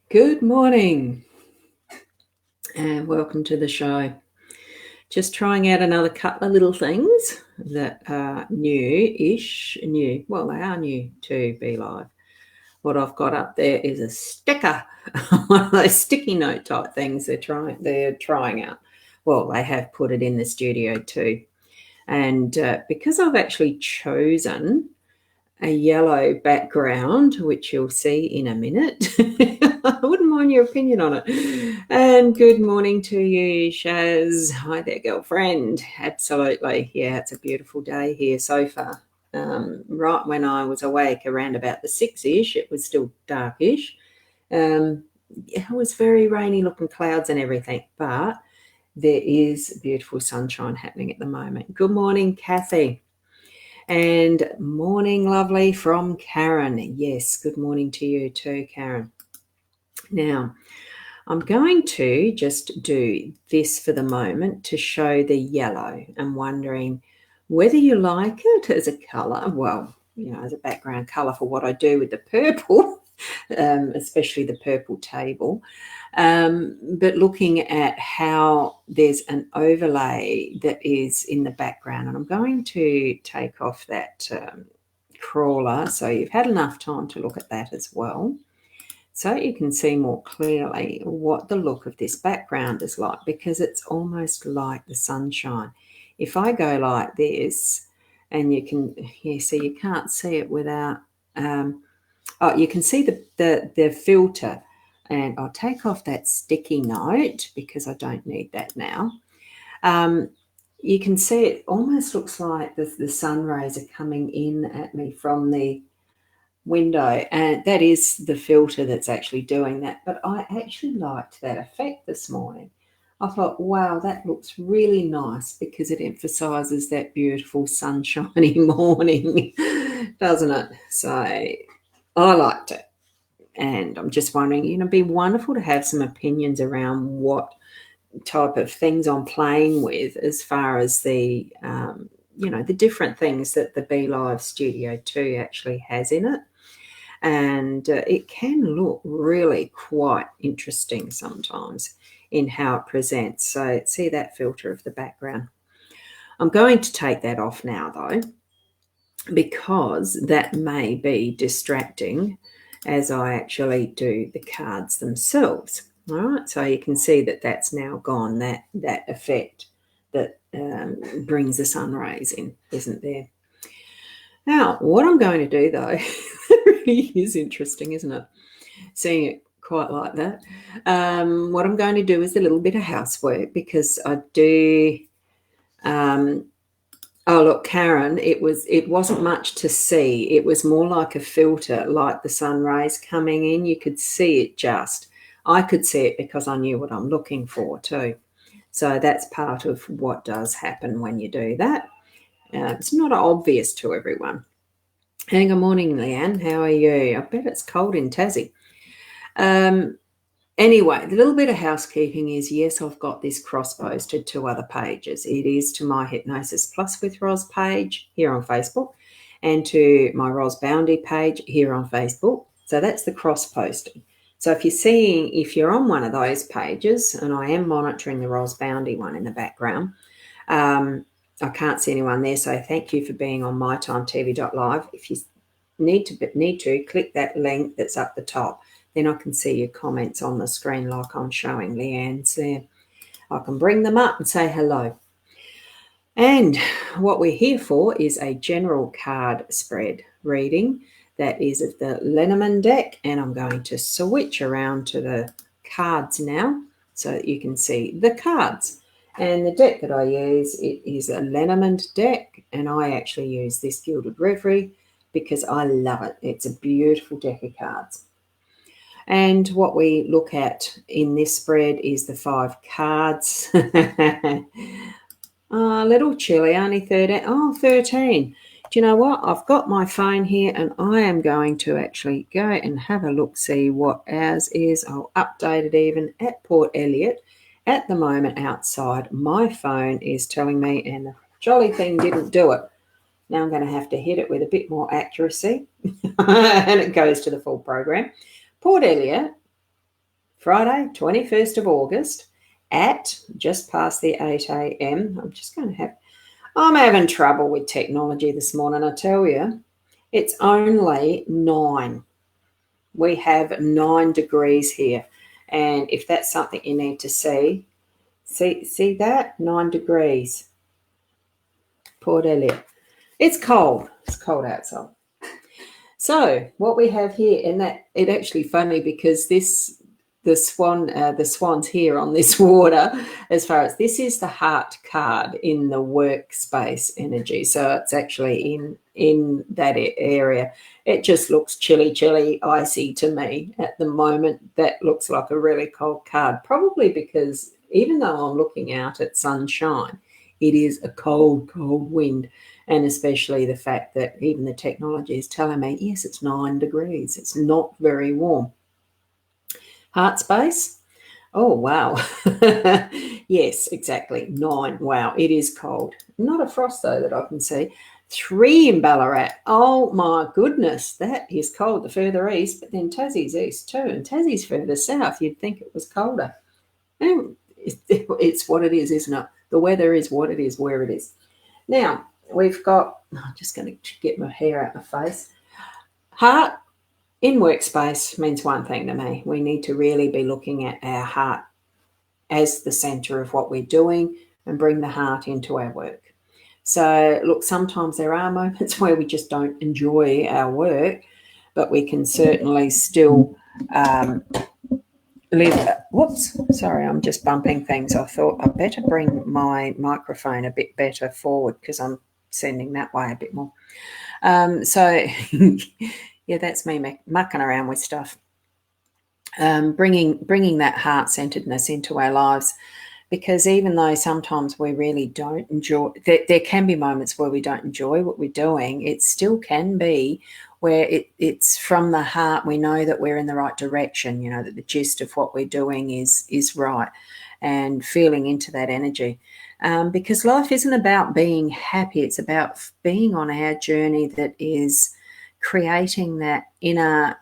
Good morning and welcome to the show. Just trying out another couple of little things that are new. Well, they are new to Be Live. What I've got up there is a sticker, one of those sticky note type things they're trying out. Well, they have put it in the studio too. And because I've actually chosen a yellow background, which you'll see in a minute. I wouldn't mind your opinion on it. And good morning to you, Shaz. Hi there, girlfriend. Absolutely. Yeah, it's a beautiful day here so far. Right when I was awake around about the 6-ish, it was still darkish. It was very rainy looking clouds and everything, but there is beautiful sunshine happening at the moment. Good morning, Kathy. And morning, lovely, from Karen. Yes, good morning to you too, Karen. Now, I'm going to just do this for the moment to show the yellow. I'm wondering whether you like it as a colour. Well, as a background colour for what I do with the purple, especially the purple table. But looking at how there's an overlay that is in the background, and I'm going to take off that crawler so you've had enough time to look at that as well, so you can see more clearly what the look of this background is like, because it's almost like the sunshine. If I go like this, and you can, see, you can't see it without, you can see the filter. And I'll take off that sticky note because I don't need that now. You can see it almost looks like the sun rays are coming in at me from the window, and that is the filter that's actually doing that. But I actually liked that effect this morning. I thought, wow, that looks really nice because it emphasizes that beautiful sunshiny morning, doesn't it? So I liked it. And I'm just wondering, it'd be wonderful to have some opinions around what type of things I'm playing with as far as the, the different things that the Be Live Studio 2 actually has in it. And it can look really quite interesting sometimes in how it presents. So see that filter of the background. I'm going to take that off now though, because that may be distracting as I actually do the cards themselves. All right, so you can see that that's now gone, that effect that brings the sun rays in isn't there. Now, what I'm going to do though, really is interesting, isn't it? Seeing it quite like that. What I'm going to do is a little bit of housework, because I do. Oh look, Karen, it wasn't much to see. It was more like a filter, like the sun rays coming in. You could see it just. I could see it because I knew what I'm looking for too. So that's part of what does happen when you do that. It's not obvious to everyone. Hey, good morning, Leanne. How are you? I bet it's cold in Tassie. Anyway, the little bit of housekeeping is, yes, I've got this cross-posted to other pages. It is to my Hypnosis Plus with Roz page here on Facebook, and to my Roz Bounty page here on Facebook. So that's the cross-posting. So if you're on one of those pages, and I am monitoring the Roz Bounty one in the background, I can't see anyone there, so thank you for being on mytimetv.live. If you need to click that link that's up the top, then I can see your comments on the screen like I'm showing Leanne's there. I can bring them up and say hello. And what we're here for is a general card spread reading that is of the Lenormand deck, and I'm going to switch around to the cards now so that you can see the cards. And the deck that I use, it is a Lenormand deck, and I actually use this Gilded Reverie because I love it. It's a beautiful deck of cards. And what we look at in this spread is the 5 cards. A little chilly, only 13. Oh, 13. Do you know what? I've got my phone here, and I am going to actually go and have a look, see what ours is. I'll update it even at Port Elliot. At the moment outside, my phone is telling me, and the jolly thing didn't do it, Now I'm going to have to hit it with a bit more accuracy. And it goes to the full program. Port Elliot, Friday, 21st of August at just past the 8 a.m. I'm having trouble with technology this morning, I tell you. It's only 9. We have 9 degrees here. And if that's something you need to see that? 9 degrees. Port Elliot. It's cold. It's cold outside. So what we have here, and that it actually funny because the swans here on this water, as far as this is the heart card in the workspace energy. So it's actually in that area. It just looks chilly, icy to me at the moment. That looks like a really cold card, probably because even though I'm looking out at sunshine, it is a cold, cold wind. And especially the fact that even the technology is telling me, yes, it's 9 degrees. It's not very warm. Heart space. Oh, wow. Yes, exactly. 9. Wow, it is cold. Not a frost, though, that I can see. 3 in Ballarat. Oh, my goodness. That is cold the further east, but then Tassie's east too. And Tassie's further south. You'd think it was colder. And it's what it is, isn't it? The weather is what it is, where it is. Now, we've got, I'm just going to get my hair out my face. Heart in workspace means one thing to me. We need to really be looking at our heart as the centre of what we're doing and bring the heart into our work. So, look, sometimes there are moments where we just don't enjoy our work, but we can certainly still live. Whoops, sorry, I'm just bumping things. I thought I'd better bring my microphone a bit better forward because I'm sending that way a bit more. So, yeah, that's me mucking around with stuff. Bringing that heart-centeredness into our lives, because even though sometimes we really don't enjoy, there can be moments where we don't enjoy what we're doing, it still can be where it's from the heart. We know that we're in the right direction, that the gist of what we're doing is right, and feeling into that energy. Because life isn't about being happy, it's about being on our journey that is creating that inner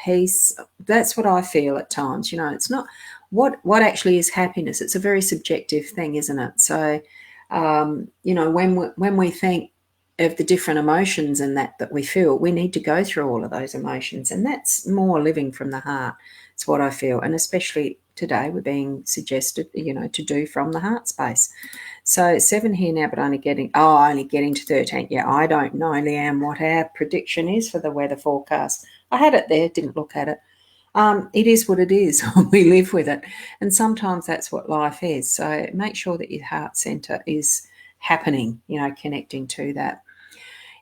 peace. That's what I feel at times. It's not what actually is happiness. It's a very subjective thing, isn't it? So, when we think of the different emotions and that we feel, we need to go through all of those emotions, and that's more living from the heart. It's what I feel, and especially today we're being suggested, to do from the heart space. So 7 here now, but only getting to 13. Yeah, I don't know, Leanne, what our prediction is for the weather forecast. I had it there, didn't look at it. It is what it is. We live with it. And sometimes that's what life is. So make sure that your heart centre is happening, connecting to that.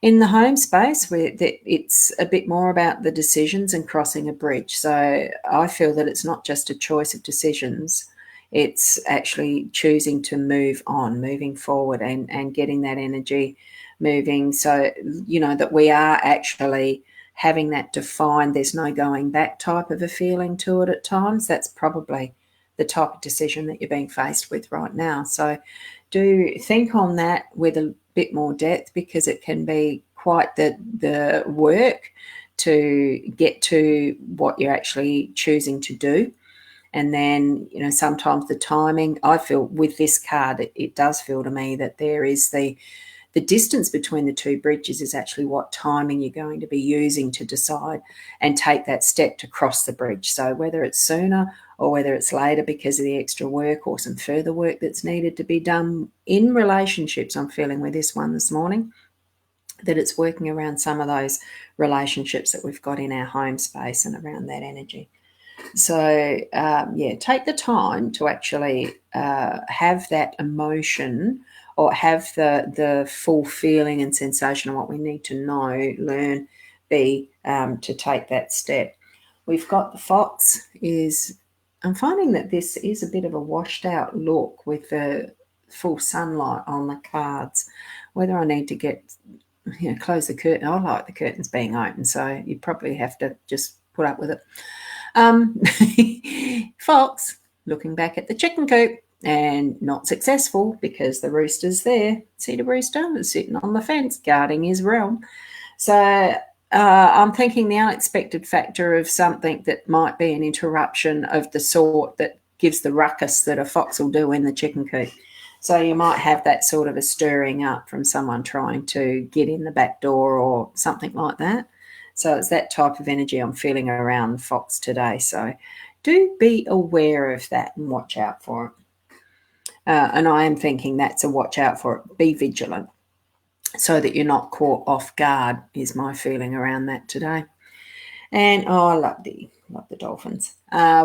In the home space, it's a bit more about the decisions and crossing a bridge. So I feel that it's not just a choice of decisions. It's actually choosing to move on, moving forward and getting that energy moving. So, that we are actually having that defined, there's no going back type of a feeling to it at times. That's probably the type of decision that you're being faced with right now. So do think on that with a bit more depth, because it can be quite the work to get to what you're actually choosing to do. And then, sometimes the timing, I feel with this card, it does feel to me that there is the distance between the two bridges is actually what timing you're going to be using to decide and take that step to cross the bridge. So whether it's sooner or whether it's later because of the extra work or some further work that's needed to be done in relationships, I'm feeling with this one this morning, that it's working around some of those relationships that we've got in our home space and around that energy. So, take the time to actually have that emotion or have the full feeling and sensation of what we need to know, learn, be, to take that step. We've got the fox I'm finding that this is a bit of a washed out look with the full sunlight on the cards. Whether I need to close the curtain. I like the curtains being open, so you probably have to just put up with it. Fox, looking back at the chicken coop. and not successful because the rooster's there. See the rooster is sitting on the fence guarding his realm. So I'm thinking the unexpected factor of something that might be an interruption of the sort that gives the ruckus that a fox will do in the chicken coop. So you might have that sort of a stirring up from someone trying to get in the back door or something like that. So it's that type of energy I'm feeling around fox today. So do be aware of that and watch out for it. And I am thinking that's a watch out for it. Be vigilant so that you're not caught off guard is my feeling around that today. And I love the dolphins.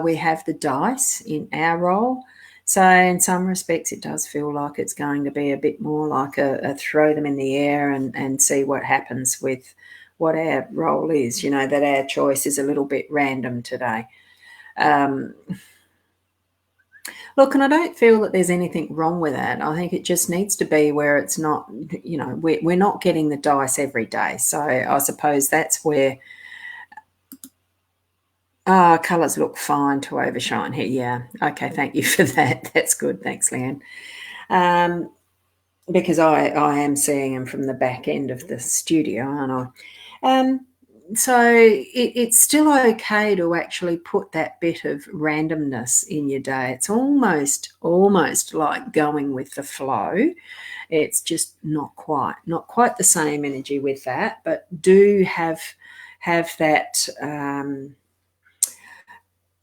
We have the dice in our role. So in some respects, it does feel like it's going to be a bit more like a throw them in the air and see what happens with what our role is, that our choice is a little bit random today. Look, and I don't feel that there's anything wrong with that. I think it just needs to be where it's not, we're not getting the dice every day. So I suppose that's where colours look fine to overshine here. Yeah. Okay, thank you for that. That's good. Thanks, Leanne. Because I am seeing them from the back end of the studio, aren't I? So it's still okay to actually put that bit of randomness in your day. It's almost like going with the flow. It's just not quite the same energy with that, but do have that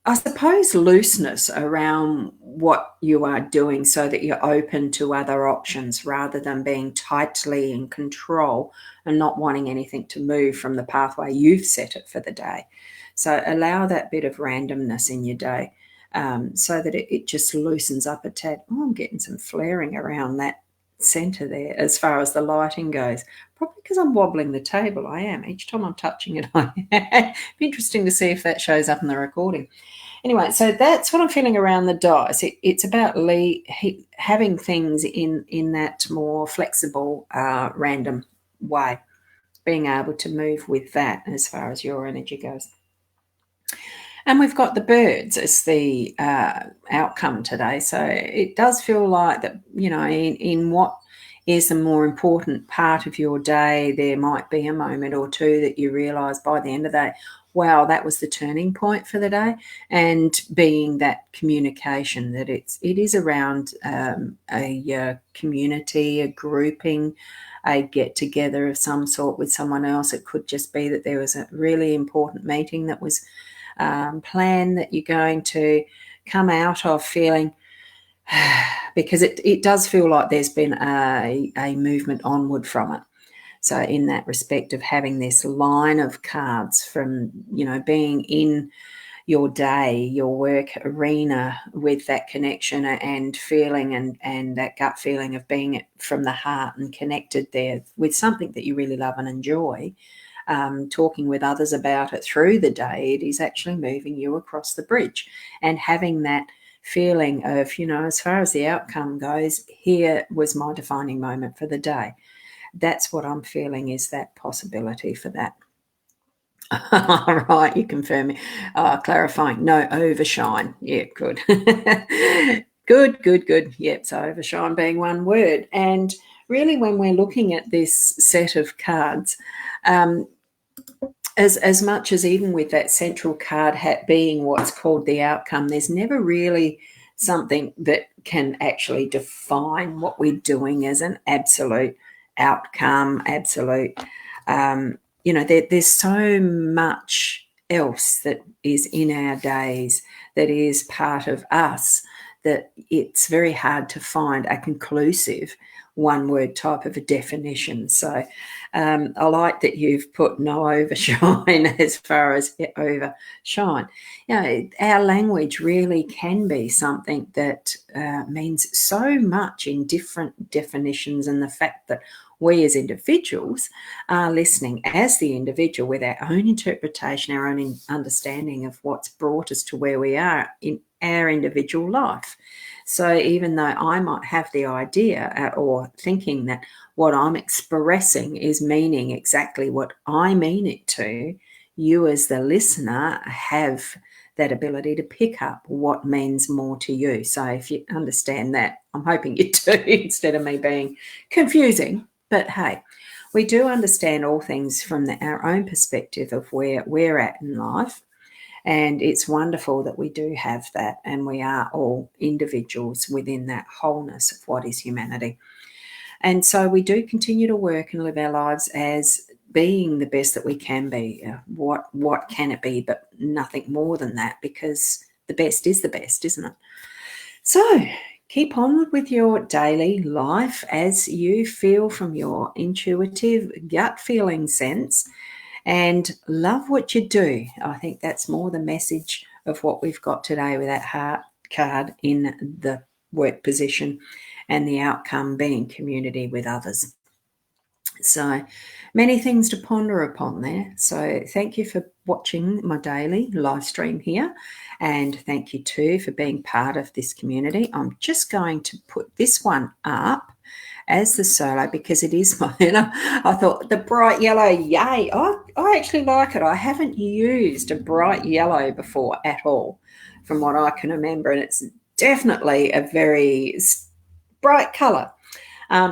I suppose looseness around what you are doing so that you're open to other options rather than being tightly in control and not wanting anything to move from the pathway you've set it for the day. So allow that bit of randomness in your day so that it just loosens up a tad. Oh, I'm getting some flaring around that center there as far as the lighting goes. Probably because I'm wobbling the table. I am. Each time I'm touching it, It'd be interesting to see if that shows up in the recording. Anyway, so that's what I'm feeling around the dice. It's about having things in that more flexible, random way, being able to move with that as far as your energy goes. And we've got the birds as the outcome today. So it does feel like that, in what is the more important part of your day, there might be a moment or two that you realise by the end of the day, wow, that was the turning point for the day. And being that communication, that it is around a community, a grouping, a get together of some sort with someone else. It could just be that there was a really important meeting that was planned that you're going to come out of feeling, because it does feel like there's been a movement onward from it. So in that respect of having this line of cards from, being in your day, your work arena with that connection and feeling and that gut feeling of being from the heart and connected there with something that you really love and enjoy, talking with others about it through the day, it is actually moving you across the bridge and having that feeling of, as far as the outcome goes, here was my defining moment for the day. That's what I'm feeling is that possibility for that. All right, you confirm me. Clarifying, no overshine. Yeah, good. Good. Yep, so overshine being one word. And really when we're looking at this set of cards, as much as even with that central card hat being what's called the outcome, there's never really something that can actually define what we're doing as an absolute outcome, absolute. There's so much else that is in our days that is part of us that it's very hard to find a conclusive one-word type of a definition. So I like that you've put no overshine as far as overshine. Our language really can be something that means so much in different definitions, and the fact that we as individuals are listening as the individual with our own interpretation, our own understanding of what's brought us to where we are in our individual life. So even though I might have the idea or thinking that what I'm expressing is meaning exactly what I mean it to, you as the listener have that ability to pick up what means more to you. So if you understand that, I'm hoping you do, instead of me being confusing. But hey, we do understand all things from our own perspective of where we're at in life. And it's wonderful that we do have that, and we are all individuals within that wholeness of what is humanity. And so we do continue to work and live our lives as being the best that we can be. What can it be but nothing more than that, because the best is the best, isn't it? So keep on with your daily life as you feel from your intuitive gut feeling sense, and love what you do. I think that's more the message of what we've got today with that heart card in the work position, and the outcome being community with others. So many things to ponder upon there. So thank you for watching my daily live stream here, and thank you too for being part of this community. I'm just going to put this one up as the solo because it is my, I thought the bright yellow, yay. I actually like it. I haven't used a bright yellow before at all from what I can remember, and it's definitely a very bright colour.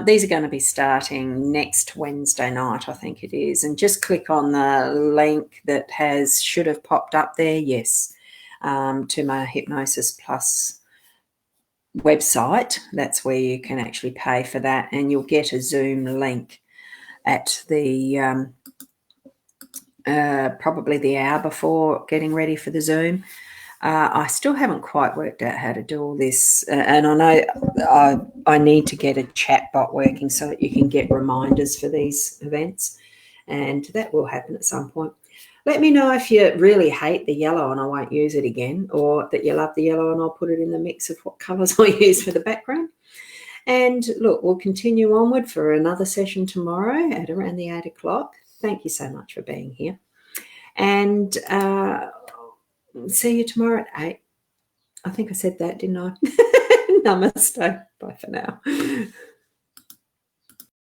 These are going to be starting next Wednesday night, I think it is. And just click on the link that should have popped up there, yes, to my Hypnosis Plus website. That's where you can actually pay for that, and you'll get a Zoom link at the probably the hour before getting ready for the Zoom. I still haven't quite worked out how to do all this, and I know I need to get a chat bot working so that you can get reminders for these events, and that will happen at some point. Let me know if you really hate the yellow and I won't use it again, or that you love the yellow and I'll put it in the mix of what colours I use for the background. And look, we'll continue onward for another session tomorrow at around the 8 o'clock. Thank you so much for being here. And see you tomorrow at 8. I think I said that, didn't I? Namaste. Bye for now.